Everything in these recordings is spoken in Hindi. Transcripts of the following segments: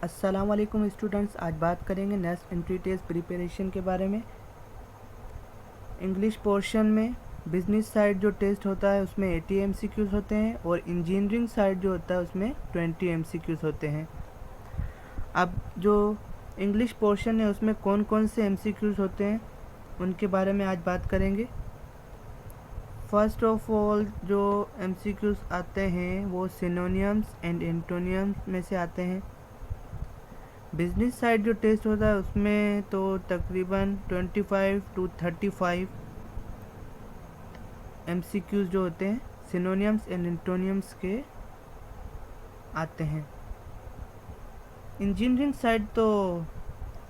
अस्सलाम वालेकुम स्टूडेंट्स, आज बात करेंगे नेक्स्ट एंट्री टेस्ट प्रिपरेशन के बारे में। इंग्लिश पोर्शन में बिजनेस साइड जो टेस्ट होता है उसमें 80 MCQs होते हैं और इंजीनियरिंग साइड जो होता है उसमें 20 MCQs होते हैं। अब जो इंग्लिश पोर्शन है उसमें कौन कौन से MCQs होते हैं उनके बारे में आज बात करेंगे। फर्स्ट ऑफ ऑल जो MCQs आते हैं वो सिनोनियम्स एंड एंटोनियम्स में से आते हैं। बिजनेस साइड जो टेस्ट होता है उसमें तो तकरीबन 25 to 35 MCQs जो होते हैं सिनोनियम्स एंड एंटोनियम्स के आते हैं। इंजीनियरिंग साइड तो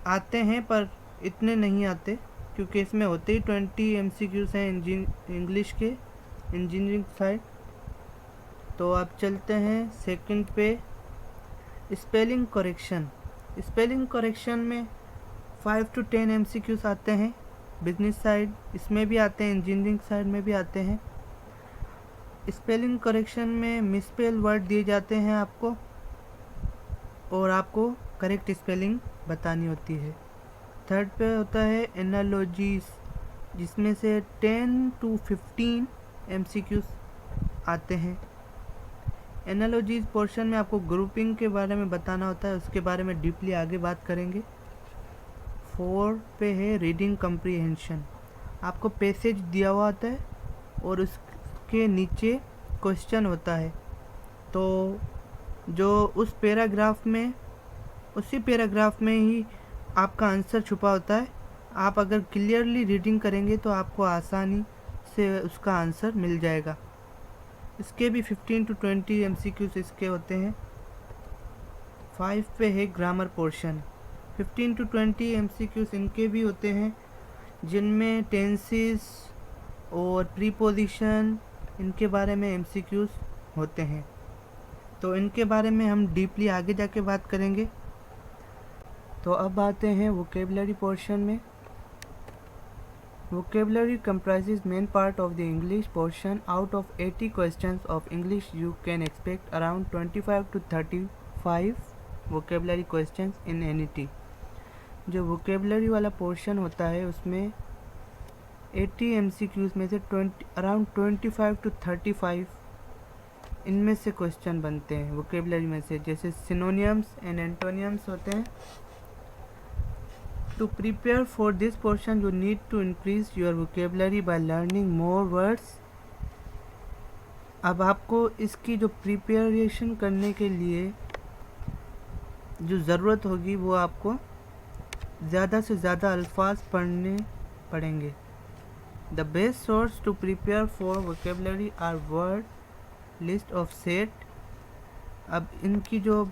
आते हैं पर इतने नहीं आते क्योंकि इसमें होते ही 20 MCQs हैं इंग्लिश के इंजीनियरिंग साइड। तो अब चलते हैं सेकंड पे, स्पेलिंग करेक्शन। स्पेलिंग करेक्शन में 5 to 10 MCQs आते हैं बिजनेस साइड, इसमें भी आते हैं, इंजीनियरिंग साइड में भी आते हैं। स्पेलिंग करेक्शन में मिसस्पेल वर्ड दिए जाते हैं आपको और आपको करेक्ट स्पेलिंग बतानी होती है। थर्ड पे होता है एनालॉजीज, जिसमें से 10 to 15 MCQs आते हैं। एनालॉजीज पोर्शन में आपको ग्रुपिंग के बारे में बताना होता है, उसके बारे में डीपली आगे बात करेंगे। 4 पे है रीडिंग कम्प्रीहेंशन। आपको पैसेज दिया हुआ होता है और उसके नीचे क्वेश्चन होता है, तो जो उस पैराग्राफ में उसी पैराग्राफ में ही आपका आंसर छुपा होता है। आप अगर क्लियरली रीडिंग करेंगे तो आपको आसानी से उसका आंसर मिल जाएगा। इसके भी 15 to 20 MCQs इसके होते हैं। 5 पे है ग्रामर पोर्शन। 15 to 20 MCQs इनके भी होते हैं, जिनमें टेंसेस और प्रीपोजिशन इनके बारे में MCQs होते हैं। तो इनके बारे में हम डीपली आगे जाके बात करेंगे। तो अब आते हैं वोकेबलरी पोर्शन में। Vocabulary comprises main part of the English portion. Out of 80 questions of English, you can expect around 25 to 35 vocabulary questions in NET. जो vocabulary वाला पोर्शन होता है उसमें 80 MCQs में से अराउंड 25 to 35 इनमें से क्वेश्चन बनते हैं vocabulary में से, जैसे सिनोनियम्स एंड एंटोनियम्स होते हैं। To prepare for this portion, you need to increase your vocabulary by learning more words. अब आपको इसकी जो प्रिपरेशन करने के लिए जो ज़रूरत होगी वो आपको ज़्यादा से ज़्यादा अल्फाज पढ़ने पड़ेंगे। The best source to prepare for vocabulary are word list of set. अब इनकी जो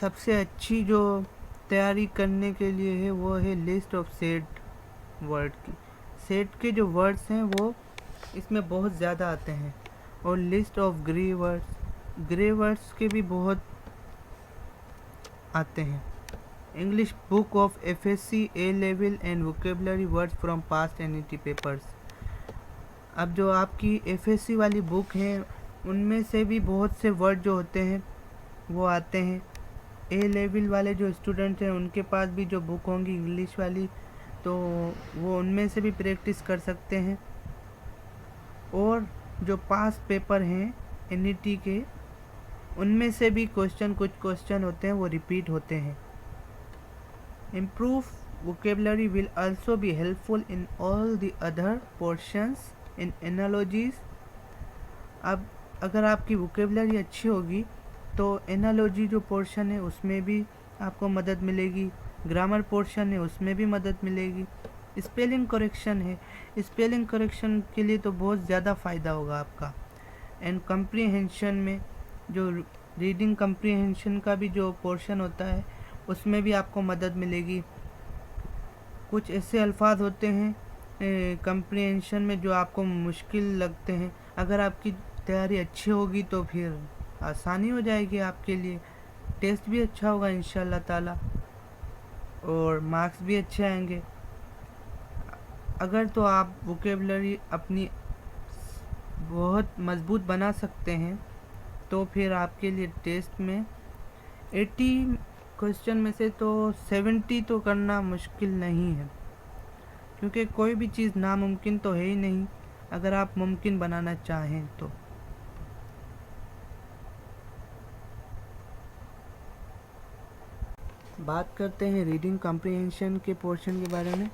सबसे अच्छी जो तैयारी करने के लिए है वो है लिस्ट ऑफ सेट वर्ड की। सेट के जो वर्ड्स हैं वो इसमें बहुत ज़्यादा आते हैं। और लिस्ट ऑफ ग्रे वर्ड्स के भी बहुत आते हैं। English book of FSC A level and vocabulary words from past NET papers. अब जो आपकी FSC वाली बुक है उनमें से भी बहुत से वर्ड जो होते हैं वो आते हैं। A लेवल वाले जो स्टूडेंट हैं उनके पास भी जो बुक होंगी इंग्लिश वाली, तो वो उनमें से भी प्रैक्टिस कर सकते हैं। और जो पास पेपर हैं NET के उनमें से भी कुछ क्वेश्चन होते हैं वो रिपीट होते हैं। Improve vocabulary will also be helpful in all the other portions in analogies. अब अगर आपकी वोकेबलरी अच्छी होगी तो एनालॉजी जो पोर्शन है उसमें भी आपको मदद मिलेगी, ग्रामर पोर्शन है उसमें भी मदद मिलेगी। स्पेलिंग करेक्शन है, स्पेलिंग करेक्शन के लिए तो बहुत ज़्यादा फ़ायदा होगा आपका। एंड कम्प्रीहेंशन में जो रीडिंग कम्प्रीहेंशन का भी जो पोर्शन होता है उसमें भी आपको मदद मिलेगी। कुछ ऐसे अल्फाज होते हैं कम्प्रीहेंशन में जो आपको मुश्किल लगते हैं, अगर आपकी तैयारी अच्छी होगी तो फिर आसानी हो जाएगी आपके लिए। टेस्ट भी अच्छा होगा इंशाल्लाह ताला और मार्क्स भी अच्छे आएंगे। अगर तो आप वोकेबलरी अपनी बहुत मज़बूत बना सकते हैं तो फिर आपके लिए टेस्ट में 80 क्वेश्चन में से तो 70 तो करना मुश्किल नहीं है, क्योंकि कोई भी चीज़ नामुमकिन तो है ही नहीं अगर आप मुमकिन बनाना चाहें तो। बात करते हैं रीडिंग कॉम्प्रिहेंशन के पोर्शन के बारे में।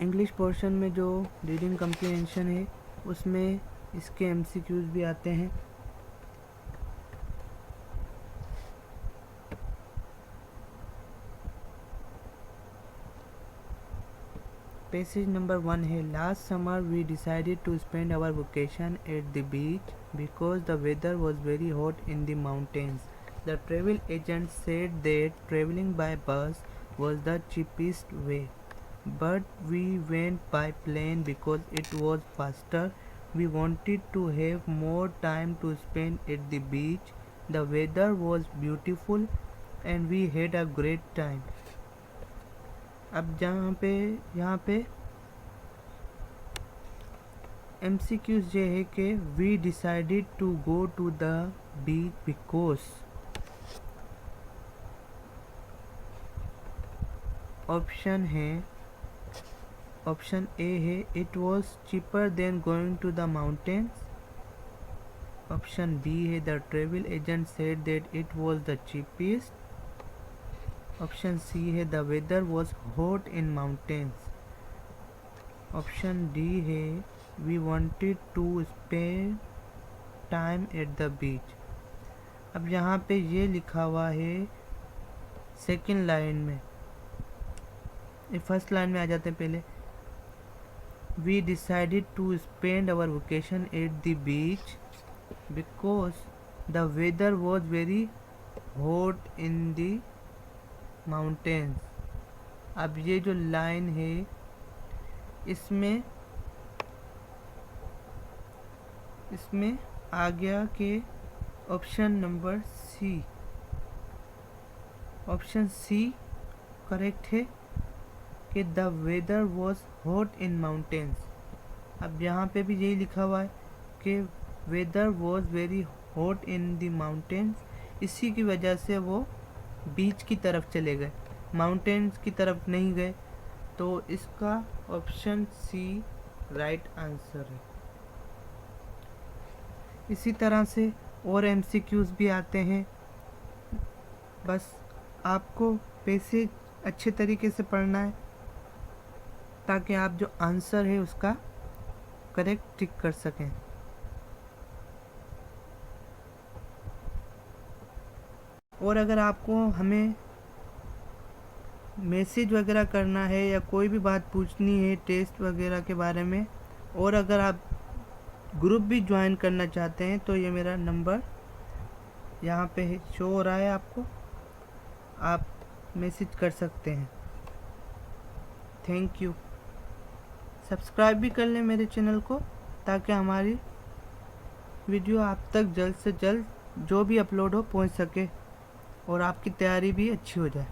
इंग्लिश पोर्शन में जो रीडिंग कॉम्प्रिहेंशन है उसमें इसके एमसीक्यूज भी आते हैं। पेसेज नंबर 1 है, last summer we decided to spend our vacation at the beach because the weather was very hot in the mountains. The travel agent said that travelling by bus was the cheapest way, but we went by plane because it was faster. We wanted to have more time to spend at the beach. The weather was beautiful and we had a great time. अब यहाँ पे MCQs ये है कि we decided to go to the beach because option A है it was cheaper than going to the mountains. Option B है the travel agent said that it was the cheapest. Option C है the weather was hot in mountains. Option D है we wanted to spend time at the beach. अब यहाँ पे ये लिखा हुआ है सेकेंड लाइन में, फर्स्ट लाइन में आ जाते हैं पहले। We decided to spend our vacation at the beach because the weather was very hot in the mountains. अब ये जो लाइन है इसमें आ गया कि option number C, option C correct है कि the weather was hot in mountains. अब यहाँ पे भी यही लिखा हुआ है कि weather was very hot in the mountains. इसी की वजह से वो बीच की तरफ चले गए, माउंटेन्स की तरफ नहीं गए, तो इसका ऑप्शन सी राइट आंसर है। इसी तरह से और MCQs भी आते हैं, बस आपको पैसेज अच्छे तरीके से पढ़ना है ताकि आप जो आंसर है उसका करेक्ट टिक कर सकें। और अगर आपको हमें मैसेज वगैरह करना है या कोई भी बात पूछनी है टेस्ट वगैरह के बारे में, और अगर आप ग्रुप भी ज्वाइन करना चाहते हैं तो ये मेरा नंबर यहाँ पे शो हो रहा है आपको, आप मैसेज कर सकते हैं। Thank you. सब्सक्राइब भी कर लें मेरे चैनल को ताकि हमारी वीडियो आप तक जल्द से जल्द जो भी अपलोड हो पहुंच सके और आपकी तैयारी भी अच्छी हो जाए।